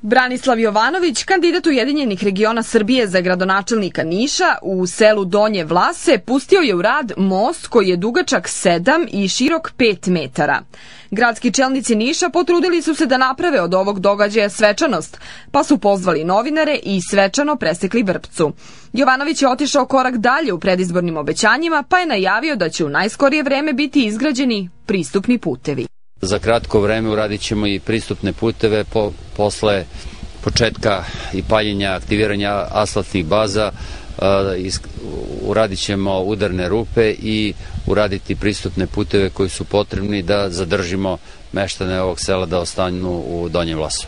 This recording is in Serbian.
Branislav Jovanović, kandidat Ujedinjenih regiona Srbije za gradonačelnika Niša, u selu Donje Vlase pustio je u rad most koji je dugačak 7 i širok 5 metara. Gradski čelnici Niša potrudili su se da naprave od ovog događaja svečanost, pa su pozvali novinare i svečano presekli vrpcu. Jovanović je otišao korak dalje u predizbornim obećanjima, pa je najavio da će u najskorije vreme biti izgrađeni pristupni putevi. Za kratko vreme uradit ćemo i pristupne puteve posle početka i paljenja, aktiviranja asfaltnih baza. Uradit ćemo udarne rupe i uraditi pristupne puteve koji su potrebni da zadržimo meštane ovog sela da ostanu u Donjem Vlasu.